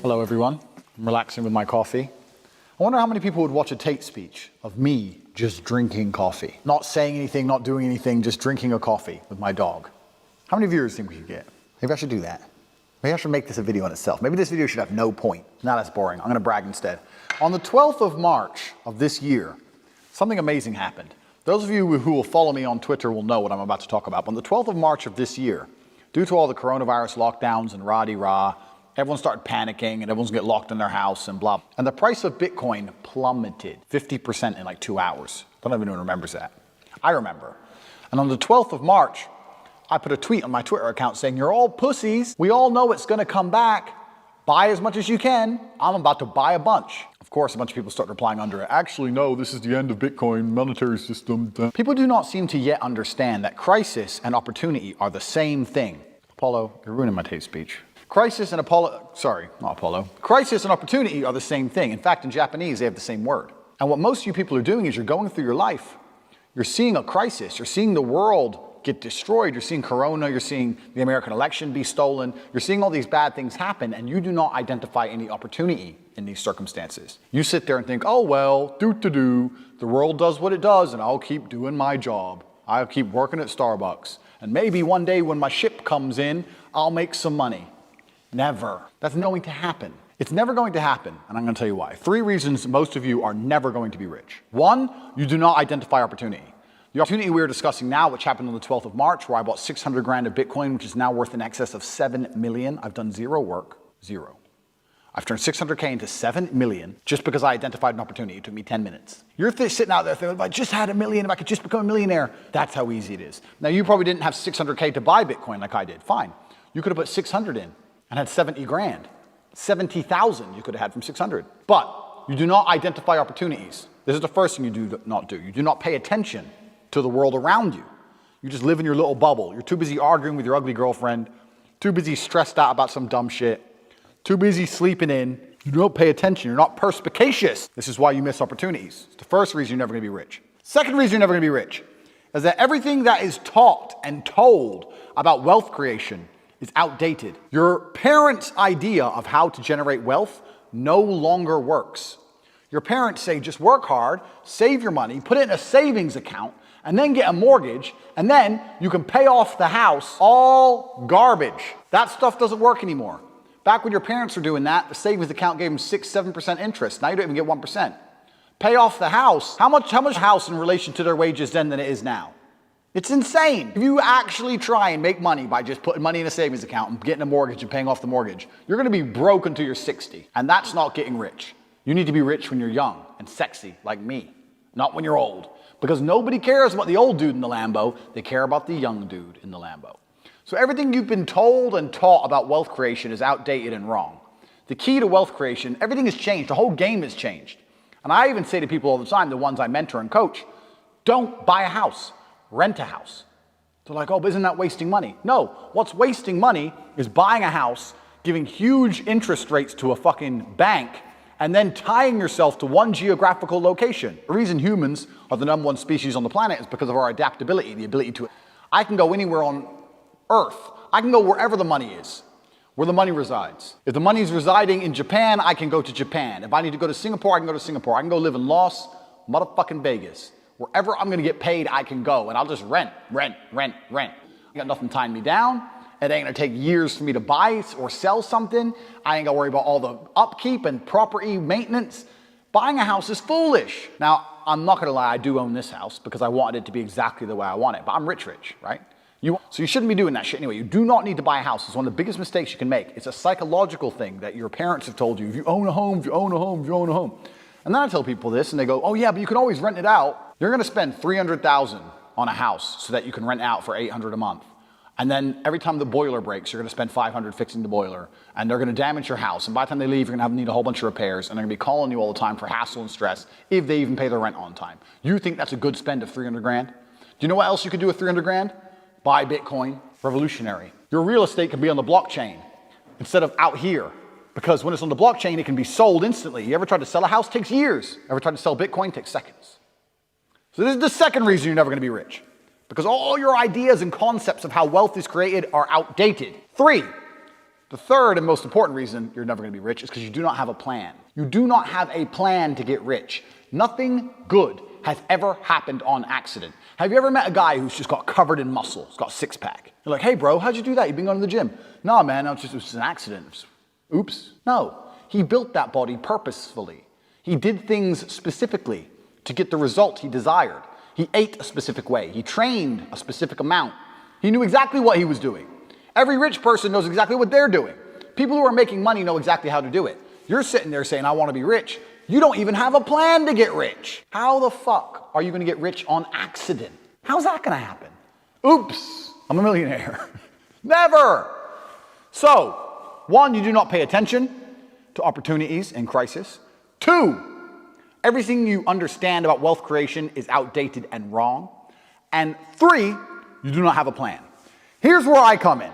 Hello everyone, I'm relaxing with my coffee. I wonder how many people would watch a Tate speech of me just drinking coffee. Not saying anything, not doing anything, just drinking a coffee with my dog. How many viewers think we could get? Maybe I should do that. Maybe I should make this a video on itself. Maybe this video should have no point. Now that's boring, I'm gonna brag instead. On the 12th of March of this year, something amazing happened. Those of you who will follow me on Twitter will know what I'm about to talk about. On the 12th of March of this year, due to all the coronavirus lockdowns and rah-de-rah, everyone started panicking and everyone's gonna get locked in their house and blah. And the price of Bitcoin plummeted 50% in like 2 hours. I don't even know who remembers that. I remember. And on the 12th of March, I put a tweet on my Twitter account saying, "You're all pussies. We all know it's gonna come back. Buy as much as you can. I'm about to buy a bunch." Of course, a bunch of people start replying under it. "Actually, no, this is the end of Bitcoin monetary system." People do not seem to yet understand that crisis and opportunity are the same thing. Apollo, you're ruining my Tate speech. Crisis and Crisis and opportunity are the same thing. In fact, in Japanese, they have the same word. And what most of you people are doing is you're going through your life. You're seeing a crisis. You're seeing the world get destroyed. You're seeing Corona. You're seeing the American election be stolen. You're seeing all these bad things happen, and you do not identify any opportunity in these circumstances. You sit there and think, "Oh, well, the world does what it does, and I'll keep doing my job. I'll keep working at Starbucks. And maybe one day when my ship comes in, I'll make some money." Never. That's not going to happen. It's never going to happen, and I'm going to tell you why. 3 reasons most of you are never going to be rich. 1, you do not identify opportunity. The opportunity we're discussing now, which happened on the 12th of March, where I bought 600 grand of Bitcoin, which is now worth in excess of 7 million. I've done zero work, zero. I've turned 600K into 7 million just because I identified an opportunity. It took me 10 minutes. You're sitting out there thinking, if I just had $1 million, if I could just become a millionaire. That's how easy it is. Now, you probably didn't have 600K to buy Bitcoin like I did. Fine. You could have put 600 in and had 70 grand. 70,000 you could have had from 600. But you do not identify opportunities. This is the first thing you do not do. You do not pay attention to the world around you. You just live in your little bubble. You're too busy arguing with your ugly girlfriend, too busy stressed out about some dumb shit, too busy sleeping in. You don't pay attention. You're not perspicacious. This is why you miss opportunities. It's the first reason you're never gonna be rich. Second reason you're never gonna be rich is that everything that is taught and told about wealth creation is outdated. Your parents' idea of how to generate wealth no longer works. Your parents say, just work hard, save your money, put it in a savings account, and then get a mortgage, and then you can pay off the house. All garbage. That stuff doesn't work anymore. Back when your parents were doing that, the savings account gave them 6-7% interest. Now you don't even get 1%. Pay off the house. How much house in relation to their wages then than it is now? It's insane. If you actually try and make money by just putting money in a savings account and getting a mortgage and paying off the mortgage, you're gonna be broke until you're 60. And that's not getting rich. You need to be rich when you're young and sexy like me, not when you're old. Because nobody cares about the old dude in the Lambo, they care about the young dude in the Lambo. So everything you've been told and taught about wealth creation is outdated and wrong. The key to wealth creation, everything has changed, the whole game has changed. And I even say to people all the time, the ones I mentor and coach, don't buy a house. Rent a house. They're like, "Oh, but isn't that wasting money?" No, what's wasting money is buying a house, giving huge interest rates to a fucking bank, and then tying yourself to one geographical location. The reason humans are the #1 species on the planet is because of our adaptability, the ability to... I can go anywhere on Earth. I can go wherever the money is, where the money resides. If the money is residing in Japan, I can go to Japan. If I need to go to Singapore, I can go to Singapore. I can go live in Las motherfucking Vegas. Wherever I'm gonna get paid, I can go, and I'll just rent. I got nothing tying me down. It ain't gonna take years for me to buy or sell something. I ain't gotta worry about all the upkeep and property maintenance. Buying a house is foolish. Now, I'm not gonna lie, I do own this house because I wanted it to be exactly the way I want it, but I'm rich, right? So you shouldn't be doing that shit anyway. You do not need to buy a house. It's one of the biggest mistakes you can make. It's a psychological thing that your parents have told you. If you own a home, if you own a home, if you own a home. And then I tell people this and they go, "Oh yeah, but you can always rent it out." You're gonna spend $300,000 on a house so that you can rent out for $800 a month. And then every time the boiler breaks, you're gonna spend $500 fixing the boiler, and they're gonna damage your house. And by the time they leave, you're gonna need a whole bunch of repairs, and they're gonna be calling you all the time for hassle and stress if they even pay their rent on time. You think that's a good spend of 300 grand? Do you know what else you could do with 300 grand? Buy Bitcoin. Revolutionary. Your real estate can be on the blockchain instead of out here. Because when it's on the blockchain, it can be sold instantly. You ever tried to sell a house? It takes years. Ever tried to sell Bitcoin? It takes seconds. So this is the second reason you're never gonna be rich. Because all your ideas and concepts of how wealth is created are outdated. 3, The third and most important reason you're never going to be rich is because you do not have a plan. You do not have a plan to get rich. Nothing good has ever happened on accident. Have you ever met a guy who's just got covered in muscle, he's got a six-pack? You're like, hey bro, how'd you do that? You've been going to the gym. No man, it was just an accident. Oops. No, he built that body purposefully. He did things specifically to get the result he desired. He ate a specific way. He trained a specific amount. He knew exactly what he was doing. Every rich person knows exactly what they're doing. People who are making money know exactly how to do it. You're sitting there saying, I want to be rich. You don't even have a plan to get rich. How the fuck are you going to get rich on accident? How's that going to happen? Oops, I'm a millionaire. Never. So, 1, you do not pay attention to opportunities in crisis. 2, everything you understand about wealth creation is outdated and wrong. And 3, you do not have a plan. Here's where I come in.